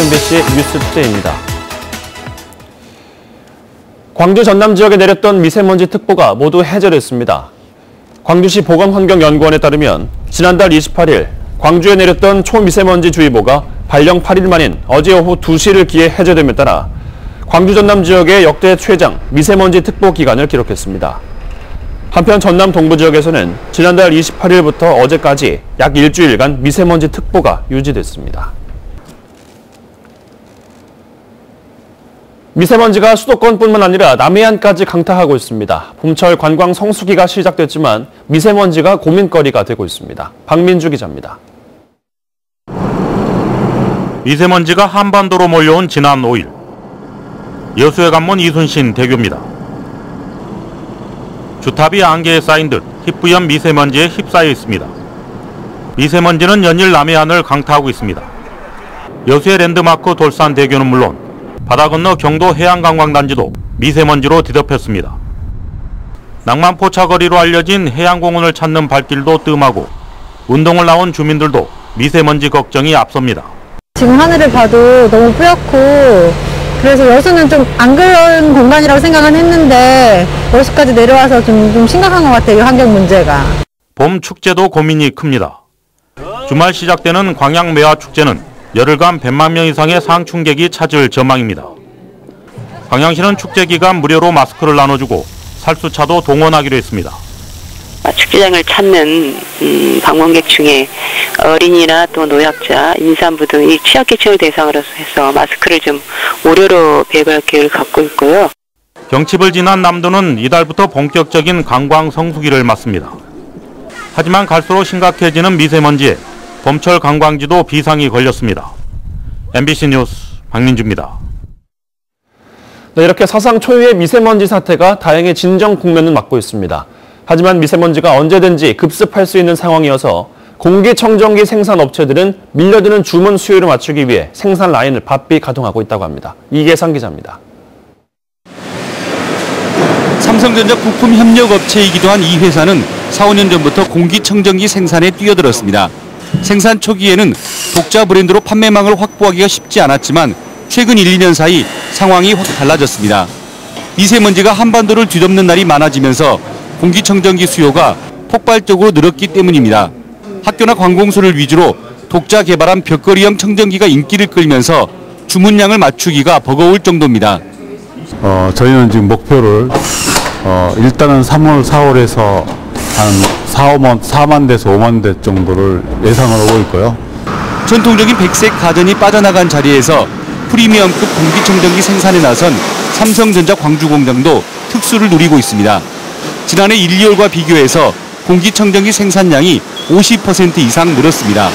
SMBC 뉴스투데이입니다. 광주 전남 지역에 내렸던 미세먼지 특보가 모두 해제됐습니다. 광주시 보건환경연구원에 따르면 지난달 28일 광주에 내렸던 초미세먼지 주의보가 발령 8일 만인 어제 오후 2시를 기해 해제됨에 따라 광주 전남 지역의 역대 최장 미세먼지 특보 기간을 기록했습니다. 한편 전남 동부 지역에서는 지난달 28일부터 어제까지 약 일주일간 미세먼지 특보가 유지됐습니다. 미세먼지가 수도권뿐만 아니라 남해안까지 강타하고 있습니다. 봄철 관광 성수기가 시작됐지만 미세먼지가 고민거리가 되고 있습니다. 박민주 기자입니다. 미세먼지가 한반도로 몰려온 지난 5일. 여수의 관문 이순신 대교입니다. 주탑이 안개에 쌓인 듯 희뿌연 미세먼지에 휩싸여 있습니다. 미세먼지는 연일 남해안을 강타하고 있습니다. 여수의 랜드마크 돌산대교는 물론 바다 건너 경도 해양관광단지도 미세먼지로 뒤덮였습니다. 낭만 포차거리로 알려진 해양공원을 찾는 발길도 뜸하고 운동을 나온 주민들도 미세먼지 걱정이 앞섭니다. 지금 하늘을 봐도 너무 뿌옇고 그래서 여수는 좀 안 그런 공간이라고 생각은 했는데 여수까지 내려와서 좀 심각한 것 같아요, 환경 문제가. 봄 축제도 고민이 큽니다. 주말 시작되는 광양매화축제는 열흘간 100만 명 이상의 상충객이 찾을 전망입니다. 광양시는 축제 기간 무료로 마스크를 나눠주고 살수차도 동원하기로 했습니다. 축제장을 찾는 방문객 중에 어린이나 또 노약자, 임산부 등 이 취약계층을 대상으로 해서 마스크를 좀 무료로 배부할 계획을 갖고 있고요. 경칩을 지난 남도는 이달부터 본격적인 관광 성수기를 맞습니다. 하지만 갈수록 심각해지는 미세먼지에 봄철 관광지도 비상이 걸렸습니다. MBC 뉴스 박민주입니다. 네, 이렇게 사상 초유의 미세먼지 사태가 다행히 진정 국면은 맞고 있습니다. 하지만 미세먼지가 언제든지 급습할 수 있는 상황이어서 공기청정기 생산업체들은 밀려드는 주문 수요를 맞추기 위해 생산 라인을 바삐 가동하고 있다고 합니다. 이계상 기자입니다. 삼성전자 부품 협력업체이기도 한 이 회사는 4, 5년 전부터 공기청정기 생산에 뛰어들었습니다. 생산 초기에는 독자 브랜드로 판매망을 확보하기가 쉽지 않았지만 최근 1, 2년 사이 상황이 확 달라졌습니다. 미세먼지가 한반도를 뒤덮는 날이 많아지면서 공기청정기 수요가 폭발적으로 늘었기 때문입니다. 학교나 관공서를 위주로 독자 개발한 벽걸이형 청정기가 인기를 끌면서 주문량을 맞추기가 버거울 정도입니다. 저희는 지금 목표를 일단은 3월, 4월에서 한 4만 대에서 5만 대 정도를 예상을 하고 있고요. 전통적인 백색 가전이 빠져나간 자리에서 프리미엄급 공기청정기 생산에 나선 삼성전자 광주 공장도 특수를 누리고 있습니다. 지난해 1, 2월과 비교해서 공기청정기 생산량이 50% 이상 늘었습니다.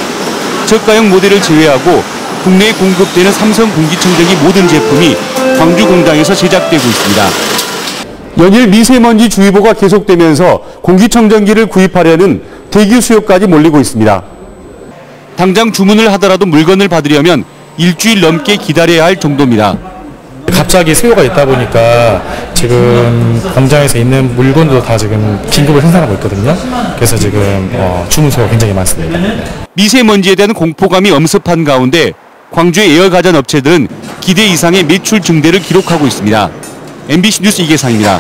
저가형 모델을 제외하고 국내에 공급되는 삼성 공기청정기 모든 제품이 광주 공장에서 제작되고 있습니다. 연일 미세먼지 주의보가 계속되면서 공기청정기를 구입하려는 대기 수요까지 몰리고 있습니다. 당장 주문을 하더라도 물건을 받으려면 일주일 넘게 기다려야 할 정도입니다. 갑자기 수요가 있다 보니까 지금 공장에서 있는 물건도 다 지금 긴급으로 생산하고 있거든요. 그래서 지금 주문 수요가 굉장히 많습니다. 미세먼지에 대한 공포감이 엄습한 가운데 광주의 에어가전 업체들은 기대 이상의 매출 증대를 기록하고 있습니다. MBC 뉴스 이계상입니다.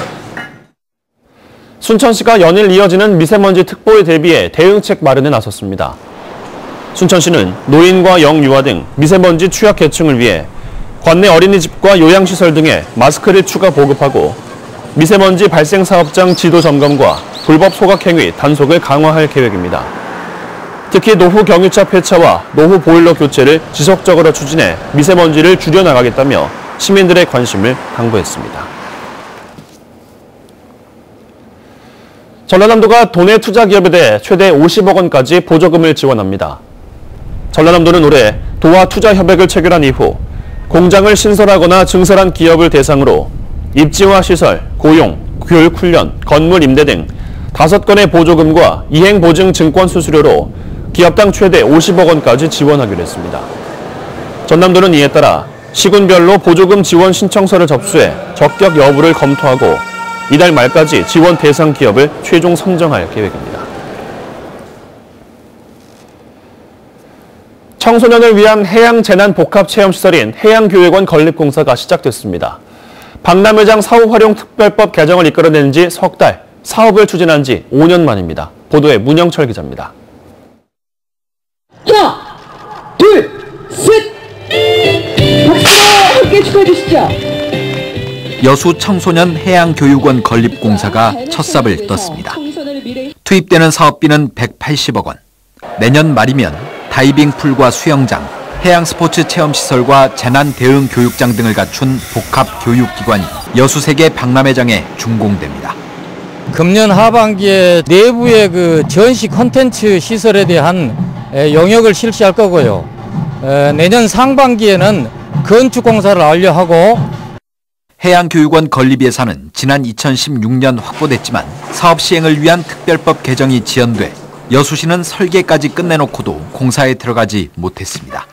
순천시가 연일 이어지는 미세먼지 특보에 대비해 대응책 마련에 나섰습니다. 순천시는 노인과 영유아 등 미세먼지 취약 계층을 위해 관내 어린이집과 요양시설 등에 마스크를 추가 보급하고 미세먼지 발생 사업장 지도 점검과 불법 소각 행위 단속을 강화할 계획입니다. 특히 노후 경유차 폐차와 노후 보일러 교체를 지속적으로 추진해 미세먼지를 줄여나가겠다며 시민들의 관심을 당부했습니다. 전라남도가 도내 투자 기업에 대해 최대 50억 원까지 보조금을 지원합니다. 전라남도는 올해 도화 투자 협약을 체결한 이후 공장을 신설하거나 증설한 기업을 대상으로 입지와 시설, 고용, 교육 훈련, 건물 임대 등 5건의 보조금과 이행 보증 증권 수수료로 기업당 최대 50억 원까지 지원하기로 했습니다. 전남도는 이에 따라 시군별로 보조금 지원 신청서를 접수해 적격 여부를 검토하고 이달 말까지 지원 대상 기업을 최종 선정할 계획입니다. 청소년을 위한 해양재난복합체험시설인 해양교육원 건립공사가 시작됐습니다. 박람회장 사후활용특별법 개정을 이끌어낸 지 석 달, 사업을 추진한 지 5년 만입니다. 보도에 문영철 기자입니다. 하나, 둘, 셋! 박수로 함께 축하해 주시죠. 여수 청소년 해양교육원 건립공사가 첫 삽을 떴습니다. 투입되는 사업비는 180억 원. 내년 말이면 다이빙 풀과 수영장, 해양 스포츠 체험시설과 재난 대응 교육장 등을 갖춘 복합 교육기관이 여수세계 박람회장에 준공됩니다. 금년 하반기에 내부의 그 전시 콘텐츠 시설에 대한 용역을 실시할 거고요. 내년 상반기에는 건축공사를 완료하고 해양교육원 건립 예산은 지난 2016년 확보됐지만 사업 시행을 위한 특별법 개정이 지연돼 여수시는 설계까지 끝내놓고도 공사에 들어가지 못했습니다.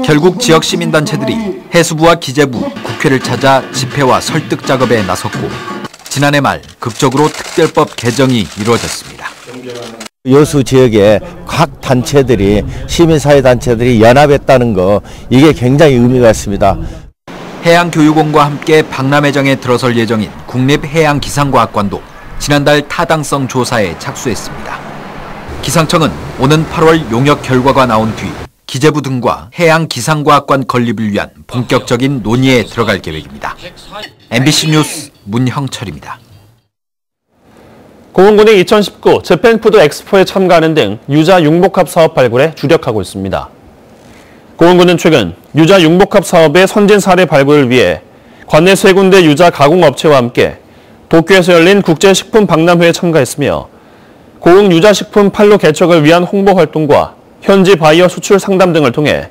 결국 지역 시민단체들이 해수부와 기재부, 국회를 찾아 집회와 설득 작업에 나섰고 지난해 말 극적으로 특별법 개정이 이루어졌습니다. 여수 지역의 각 단체들이, 시민사회단체들이 연합했다는 거, 이게 굉장히 의미가 있습니다. 해양교육원과 함께 박람회장에 들어설 예정인 국립해양기상과학관도 지난달 타당성 조사에 착수했습니다. 기상청은 오는 8월 용역 결과가 나온 뒤 기재부 등과 해양기상과학관 건립을 위한 본격적인 논의에 들어갈 계획입니다. MBC 뉴스 문형철입니다. 고흥군이 2019 재팬푸드 엑스포에 참가하는 등 유자 융복합 사업 발굴에 주력하고 있습니다. 고흥군은 최근 유자 융복합 사업의 선진 사례 발굴을 위해 관내 3군데 유자 가공업체와 함께 도쿄에서 열린 국제식품박람회에 참가했으며 고흥 유자식품 판로 개척을 위한 홍보 활동과 현지 바이어 수출 상담 등을 통해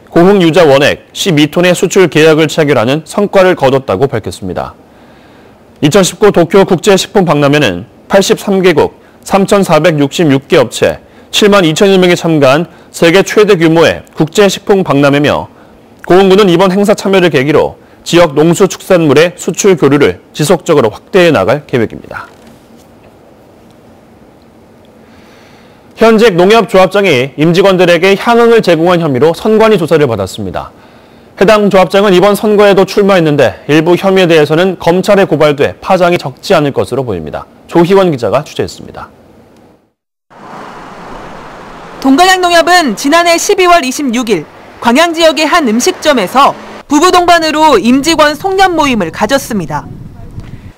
고흥 유자 원액 12톤의 수출 계약을 체결하는 성과를 거뒀다고 밝혔습니다. 2019 도쿄 국제식품박람회는 83개국 3,466개 업체 7만 2천여 명이 참가한 세계 최대 규모의 국제식품박람회며 고흥군은 이번 행사 참여를 계기로 지역 농수축산물의 수출 교류를 지속적으로 확대해 나갈 계획입니다. 현직 농협조합장이 임직원들에게 향응을 제공한 혐의로 선관위 조사를 받았습니다. 해당 조합장은 이번 선거에도 출마했는데 일부 혐의에 대해서는 검찰에 고발돼 파장이 적지 않을 것으로 보입니다. 조희원 기자가 취재했습니다. 동간양농협은 지난해 12월 26일 광양 지역의 한 음식점에서 부부 동반으로 임직원 송년 모임을 가졌습니다.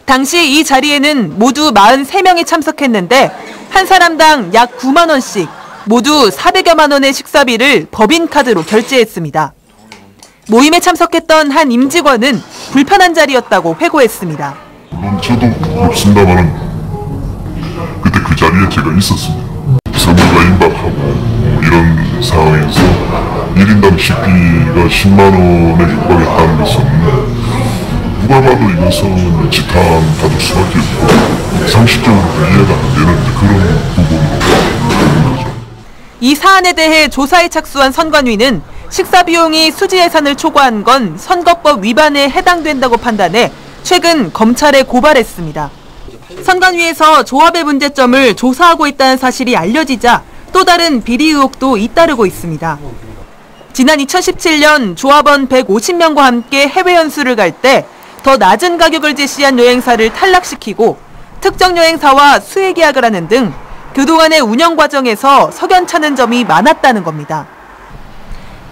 당시 이 자리에는 모두 43명이 참석했는데 한 사람당 약 9만 원씩 모두 400여만 원의 식사비를 법인카드로 결제했습니다. 모임에 참석했던 한 임직원은 불편한 자리였다고 회고했습니다. 물론 저도 없습니다만 그때 그 자리에 제가 있었습니다. 선거가 임박하고 이런 상황에서 1인당 식비가 10만 원에 육박했다는 것은 누가 봐도 이것은 지탄받을 수밖에 없고 상식적으로 이해가 안 되는 그런 부분으로 보는 거죠. 이 사안에 대해 조사에 착수한 선관위는 식사 비용이 수지 예산을 초과한 건 선거법 위반에 해당된다고 판단해 최근 검찰에 고발했습니다. 선관위에서 조합의 문제점을 조사하고 있다는 사실이 알려지자 또 다른 비리 의혹도 잇따르고 있습니다. 지난 2017년 조합원 150명과 함께 해외 연수를 갈 때 더 낮은 가격을 제시한 여행사를 탈락시키고 특정 여행사와 수혜 계약을 하는 등 그동안의 운영 과정에서 석연찮은 점이 많았다는 겁니다.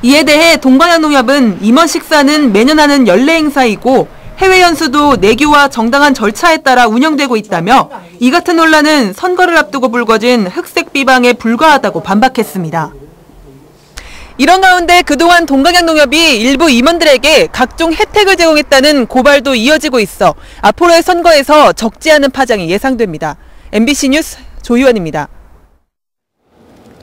이에 대해 동간양농협은 임원 식사는 매년 하는 연례 행사이고 해외 연수도 내규와 정당한 절차에 따라 운영되고 있다며 이 같은 논란은 선거를 앞두고 불거진 흑색 비방에 불과하다고 반박했습니다. 이런 가운데 그동안 동간양농협이 일부 임원들에게 각종 혜택을 제공했다는 고발도 이어지고 있어 앞으로의 선거에서 적지 않은 파장이 예상됩니다. MBC 뉴스 조희원입니다.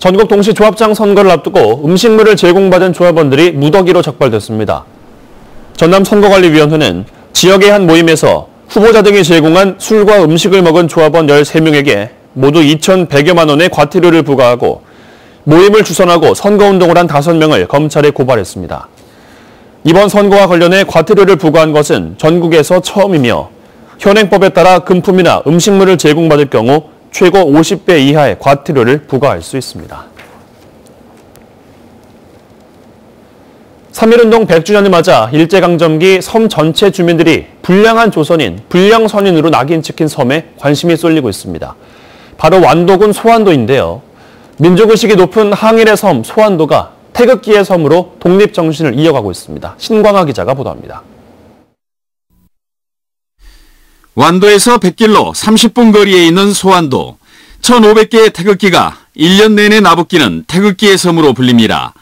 전국 동시 조합장 선거를 앞두고 음식물을 제공받은 조합원들이 무더기로 적발됐습니다. 전남선거관리위원회는 지역의 한 모임에서 후보자 등이 제공한 술과 음식을 먹은 조합원 13명에게 모두 2,100여만 원의 과태료를 부과하고 모임을 주선하고 선거운동을 한 5명을 검찰에 고발했습니다. 이번 선거와 관련해 과태료를 부과한 것은 전국에서 처음이며 현행법에 따라 금품이나 음식물을 제공받을 경우 최고 50배 이하의 과태료를 부과할 수 있습니다. 3.1운동 100주년을 맞아 일제강점기 섬 전체 주민들이 불량한 조선인, 불량선인으로 낙인 찍힌 섬에 관심이 쏠리고 있습니다. 바로 완도군 소환도인데요. 민족의식이 높은 항일의 섬 소환도가 태극기의 섬으로 독립정신을 이어가고 있습니다. 신광하 기자가 보도합니다. 완도에서 백길로 30분 거리에 있는 소환도. 1,500개의 태극기가 1년 내내 나부끼는 태극기의 섬으로 불립니다.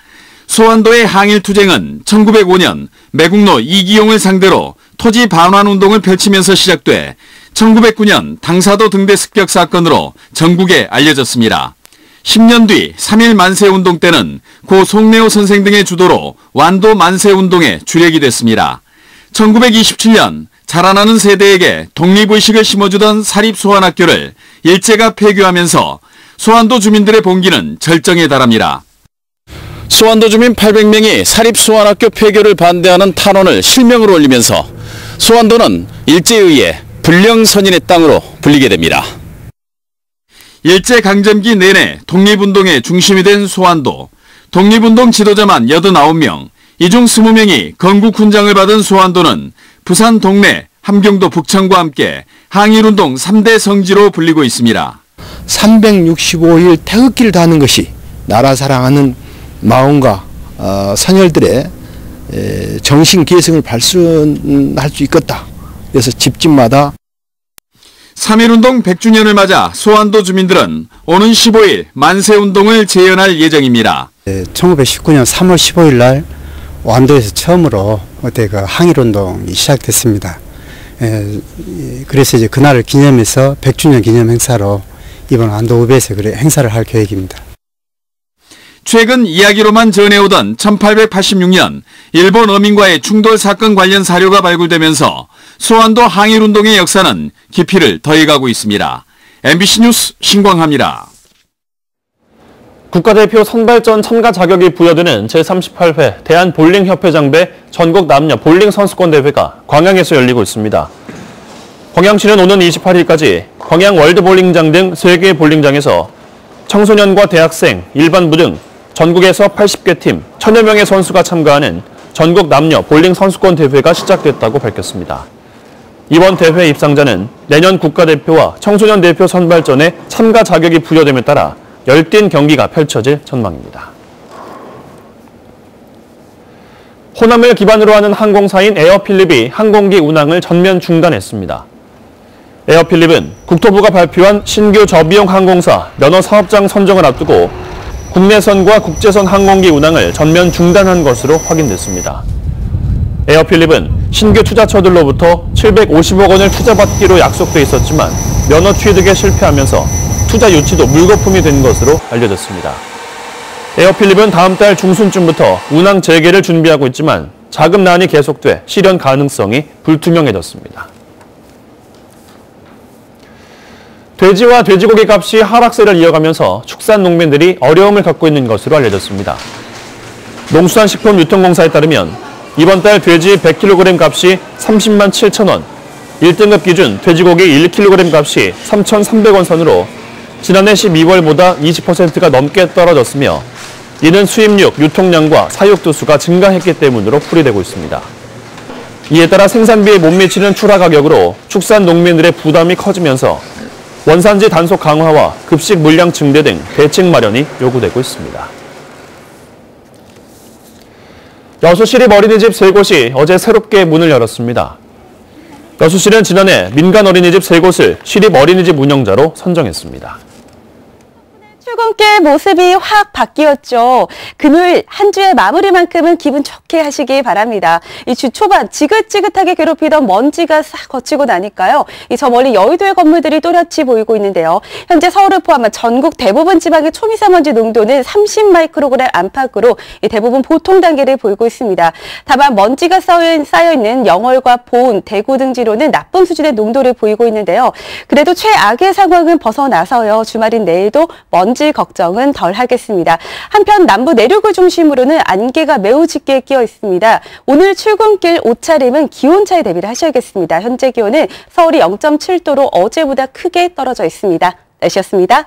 소환도의 항일투쟁은 1905년 매국노 이기용을 상대로 토지 반환운동을 펼치면서 시작돼 1909년 당사도 등대 습격 사건으로 전국에 알려졌습니다. 10년 뒤 3.1 만세운동 때는 고 송내오 선생 등의 주도로 완도 만세운동에 주력이 됐습니다. 1927년 자라나는 세대에게 독립의식을 심어주던 사립소환학교를 일제가 폐교하면서 소환도 주민들의 봉기는 절정에 달합니다. 소환도 주민 800명이 사립소환학교 폐교를 반대하는 탄원을 실명으로 올리면서 소환도는 일제에 의해 불령선인의 땅으로 불리게 됩니다. 일제강점기 내내 독립운동의 중심이 된 소환도. 독립운동 지도자만 89명, 이 중 20명이 건국훈장을 받은 소환도는 부산 동래, 함경도 북창과 함께 항일운동 3대 성지로 불리고 있습니다. 365일 태극기를 다는 것이 나라 사랑하는 마음과 선열들의 정신 계승을 발산할 수 있겠다. 그래서 집집마다 3.1운동 100주년을 맞아 소환도 주민들은 오는 15일 만세운동을 재연할 예정입니다. 1919년 3월 15일 날 완도에서 처음으로 항일운동이 시작됐습니다. 그래서 이제 그날을 기념해서 100주년 기념 행사로 이번 완도 읍에서 행사를 할 계획입니다. 최근 이야기로만 전해오던 1886년 일본 어민과의 충돌 사건 관련 사료가 발굴되면서 소환도 항일운동의 역사는 깊이를 더해가고 있습니다. MBC 뉴스 신광하입니다. 국가대표 선발전 참가 자격이 부여되는 제38회 대한볼링협회장배 전국 남녀 볼링 선수권 대회가 광양에서 열리고 있습니다. 광양시는 오는 28일까지 광양 월드볼링장 등 3개의 볼링장에서 청소년과 대학생, 일반부 등 전국에서 80개 팀, 1000여 명의 선수가 참가하는 전국 남녀 볼링 선수권 대회가 시작됐다고 밝혔습니다. 이번 대회 입상자는 내년 국가대표와 청소년 대표 선발전에 참가 자격이 부여됨에 따라 열띤 경기가 펼쳐질 전망입니다. 호남을 기반으로 하는 항공사인 에어필립이 항공기 운항을 전면 중단했습니다. 에어필립은 국토부가 발표한 신규 저비용 항공사 면허 사업장 선정을 앞두고 국내선과 국제선 항공기 운항을 전면 중단한 것으로 확인됐습니다. 에어필립은 신규 투자처들로부터 750억 원을 투자받기로 약속돼 있었지만 면허 취득에 실패하면서 투자 유치도 물거품이 된 것으로 알려졌습니다. 에어필립은 다음 달 중순쯤부터 운항 재개를 준비하고 있지만 자금난이 계속돼 실현 가능성이 불투명해졌습니다. 돼지와 돼지고기 값이 하락세를 이어가면서 축산농민들이 어려움을 겪고 있는 것으로 알려졌습니다. 농수산식품유통공사에 따르면 이번 달 돼지 100kg 값이 30만 7천 원, 1등급 기준 돼지고기 1kg 값이 3,300원 선으로 지난해 12월보다 20%가 넘게 떨어졌으며 이는 수입육, 유통량과 사육두수가 증가했기 때문으로 풀이되고 있습니다. 이에 따라 생산비에 못 미치는 출하 가격으로 축산농민들의 부담이 커지면서 원산지 단속 강화와 급식 물량 증대 등 대책 마련이 요구되고 있습니다. 여수시립 어린이집 3곳이 어제 새롭게 문을 열었습니다. 여수시는 지난해 민간 어린이집 3곳을 시립 어린이집 운영자로 선정했습니다. 출근길 모습이 확 바뀌었죠. 금요일 한 주의 마무리만큼은 기분 좋게 하시기 바랍니다. 이 주 초반 지긋지긋하게 괴롭히던 먼지가 싹 거치고 나니까요. 저 멀리 여의도의 건물들이 또렷이 보이고 있는데요. 현재 서울을 포함한 전국 대부분 지방의 초미세먼지 농도는 30마이크로그램 안팎으로 대부분 보통 단계를 보이고 있습니다. 다만 먼지가 쌓여있는 영월과 보은, 대구 등지로는 나쁨 수준의 농도를 보이고 있는데요. 그래도 최악의 상황은 벗어나서요. 주말인 내일도 먼지 걱정은 덜 하겠습니다. 한편 남부 내륙을 중심으로는 안개가 매우 짙게 끼어 있습니다. 오늘 출근길 옷차림은 기온차에 대비를 하셔야겠습니다. 현재 기온은 서울이 0.7도로 어제보다 크게 떨어져 있습니다. 날씨였습니다.